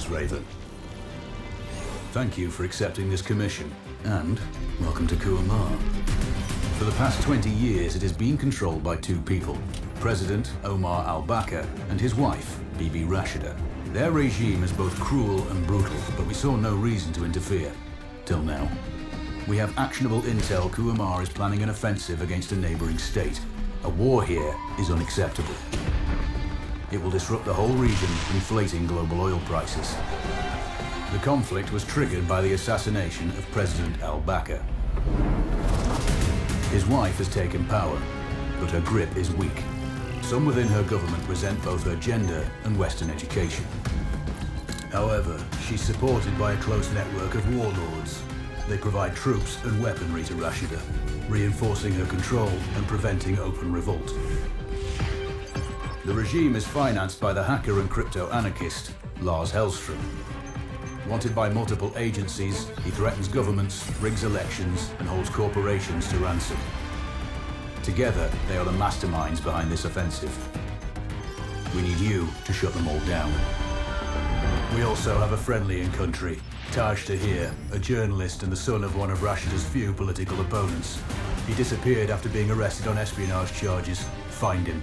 Greetings, Raven. Thank you for accepting this commission, and welcome to Kuamar. For the past 20 years, it has been controlled by two people, President Omar al-Bakr and his wife, Bibi Rashida. Their regime is both cruel and brutal, but we saw no reason to interfere. Till now. We have actionable intel Kuamar is planning an offensive against a neighboring state. A war here is unacceptable. It will disrupt the whole region, inflating global oil prices. The conflict was triggered by the assassination of President al-Bakr. His wife has taken power, but her grip is weak. Some within her government resent both her gender and Western education. However, she's supported by a close network of warlords. They provide troops and weaponry to Rashida, reinforcing her control and preventing open revolt. The regime is financed by the hacker and crypto-anarchist, Lars Hellstrom. Wanted by multiple agencies, he threatens governments, rigs elections, and holds corporations to ransom. Together, they are the masterminds behind this offensive. We need you to shut them all down. We also have a friendly in country, Taj Tahir, a journalist and the son of one of Rashida's few political opponents. He disappeared after being arrested on espionage charges. Find him.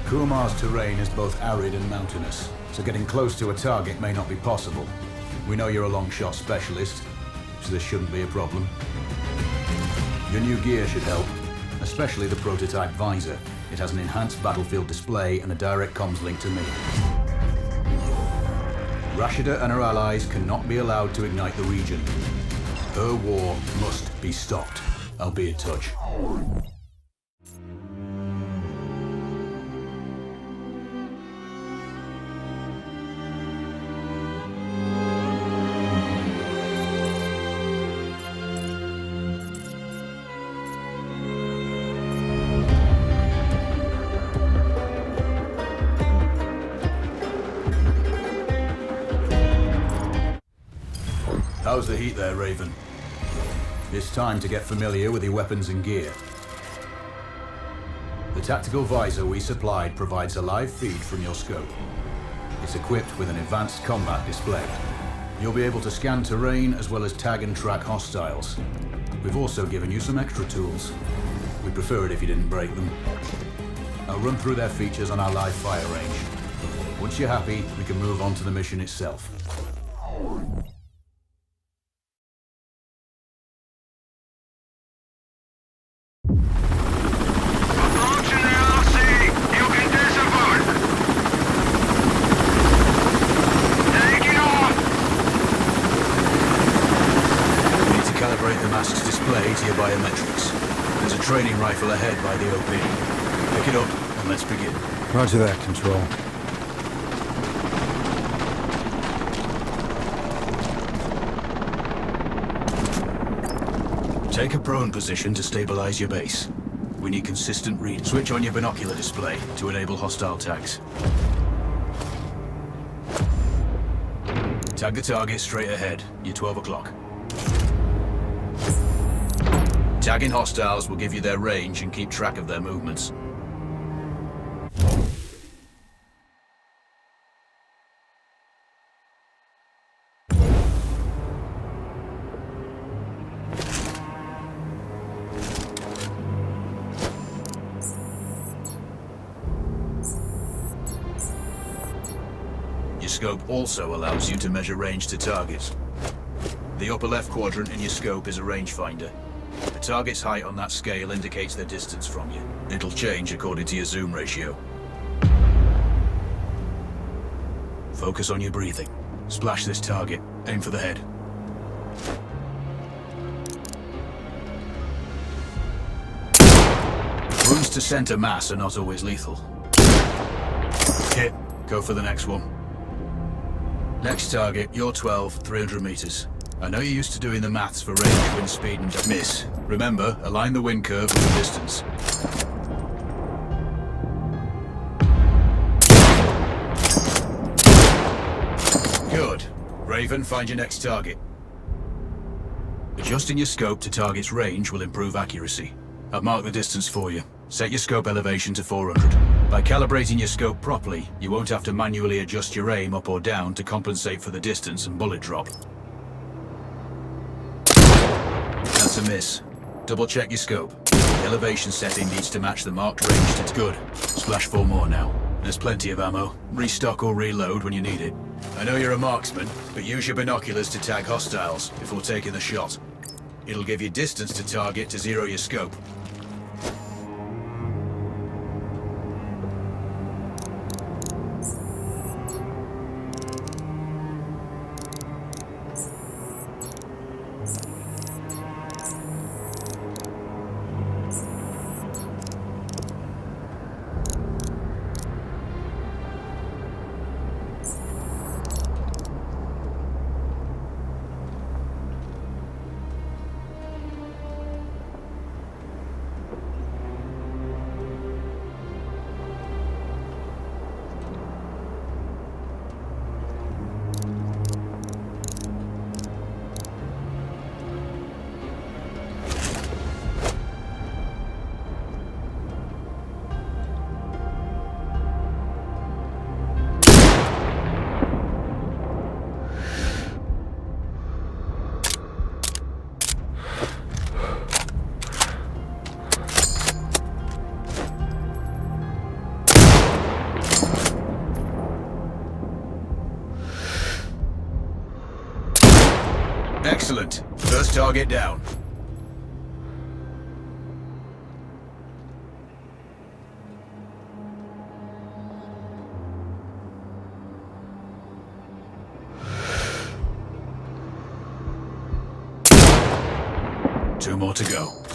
Kuamar's terrain is both arid and mountainous, so getting close to a target may not be possible. We know you're a long-shot specialist, so this shouldn't be a problem. Your new gear should help, especially the prototype visor. It has an enhanced battlefield display and a direct comms link to me. Rashida and her allies cannot be allowed to ignite the region. Her war must be stopped. I'll be in touch. How's the heat there, Raven? It's time to get familiar with your weapons and gear. The tactical visor we supplied provides a live feed from your scope. It's equipped with an advanced combat display. You'll be able to scan terrain as well as tag and track hostiles. We've also given you some extra tools. We'd prefer it if you didn't break them. I'll run through their features on our live fire range. Once you're happy, we can move on to the mission itself. To your biometrics. There's a training rifle ahead by the OP. Pick it up and let's begin. Roger that, Control. Take a prone position to stabilize your base. We need consistent read. Switch on your binocular display to enable hostile tags. Tag the target straight ahead. You're 12 o'clock. Tagging hostiles will give you their range and keep track of their movements. Your scope also allows you to measure range to targets. The upper left quadrant in your scope is a rangefinder. The target's height on that scale indicates their distance from you. It'll change according to your zoom ratio. Focus on your breathing. Splash this target. Aim for the head. Wounds to center mass are not always lethal. Hit. Go for the next one. Next target, you're 12, 300 meters. I know you're used to doing the maths for range, wind speed, and miss. Remember, align the wind curve with the distance. Good. Raven, find your next target. Adjusting your scope to target's range will improve accuracy. I've marked the distance for you. Set your scope elevation to 400. By calibrating your scope properly, you won't have to manually adjust your aim up or down to compensate for the distance and bullet drop. That's a miss. Double check your scope. The elevation setting needs to match the marked range. It's good. Splash 4 more now. There's plenty of ammo. Restock or reload when you need it. I know you're a marksman, but use your binoculars to tag hostiles before taking the shot. It'll give you distance to target to zero your scope. Excellent. First target down. Two more to go.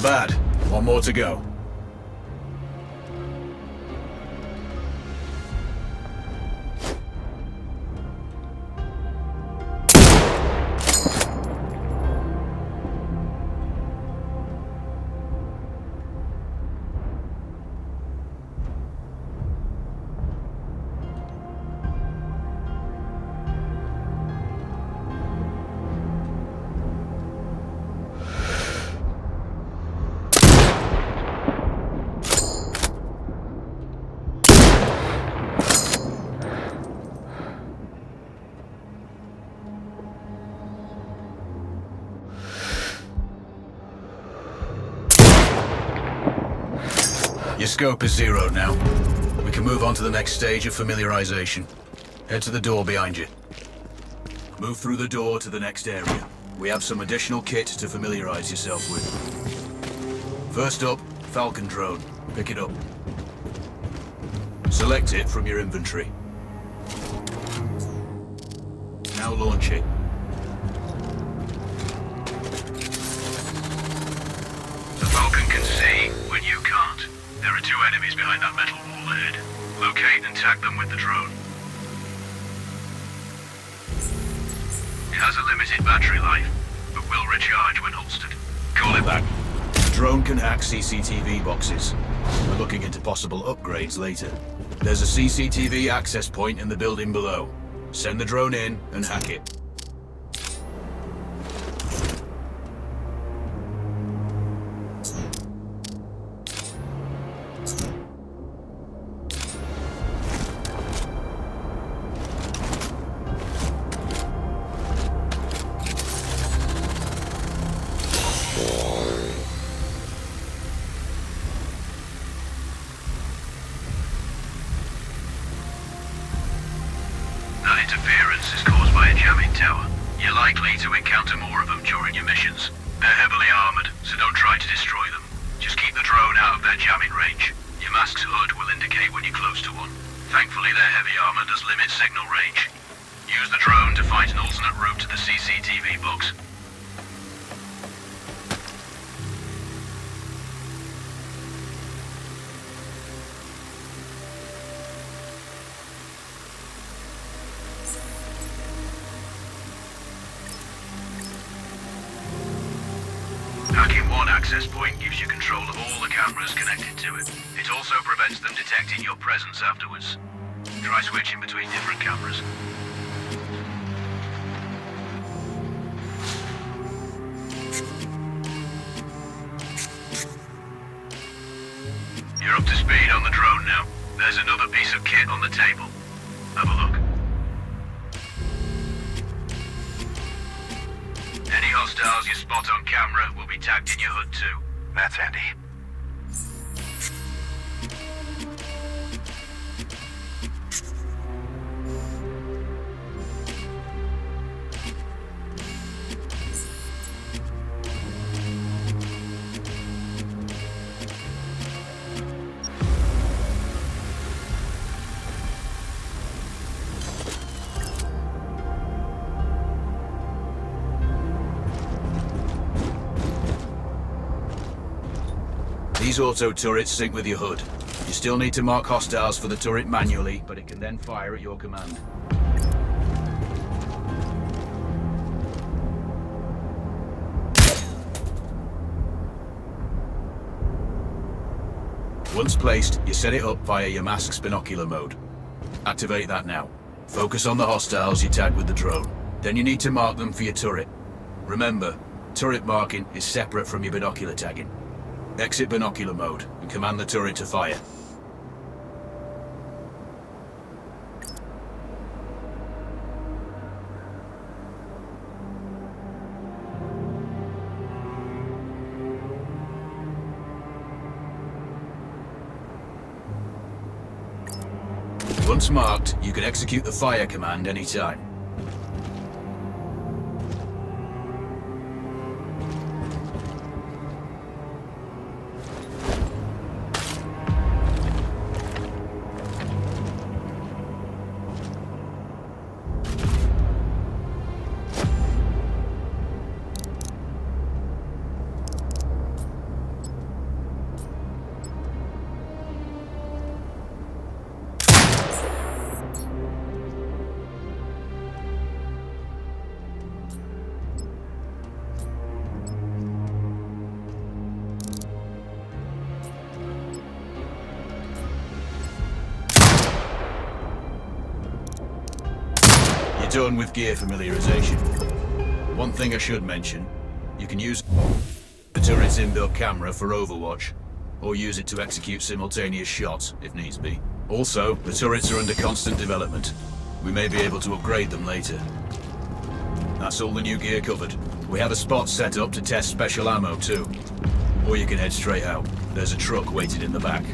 bad. One more to go. Your scope is zeroed now. We can move on to the next stage of familiarization. Head to the door behind you. Move through the door to the next area. We have some additional kit to familiarize yourself with. First up, Falcon drone. Pick it up. Select it from your inventory. Now launch it. The Falcon can see when you can't. There are 2 enemies behind that metal wall ahead. Locate and tag them with the drone. It has a limited battery life, but will recharge when holstered. Call it back. The drone can hack CCTV boxes. We're looking into possible upgrades later. There's a CCTV access point in the building below. Send the drone in and hack it. That interference is caused by a jamming tower. You're likely to encounter more of them during your missions. They're heavily armored, so don't try to destroy them. Just keep the drone out of their jamming range. Your mask's hood will indicate when you're close to one. Thankfully, their heavy armor does limit signal range. Use the drone to find an alternate route to the CCTV box. Hacking one access point gives you control of all the cameras connected to it. It also prevents them detecting your presence afterwards. Try switching between different cameras. You're up to speed on the drone now. There's another piece of kit on the table. Have a look. Any hostiles you spot on camera will be tagged in your HUD too. That's handy. These auto turrets sync with your HUD. You still need to mark hostiles for the turret manually, but it can then fire at your command. Once placed, you set it up via your mask's binocular mode. Activate that now. Focus on the hostiles you tag with the drone. Then you need to mark them for your turret. Remember, turret marking is separate from your binocular tagging. Exit binocular mode and command the turret to fire. Once marked, you can execute the fire command anytime. done with gear familiarization. One thing I should mention, you can use the turret's inbuilt camera for overwatch, or use it to execute simultaneous shots, if needs be. Also, the turrets are under constant development. We may be able to upgrade them later. That's all the new gear covered. We have a spot set up to test special ammo too. Or you can head straight out. There's a truck waiting in the back.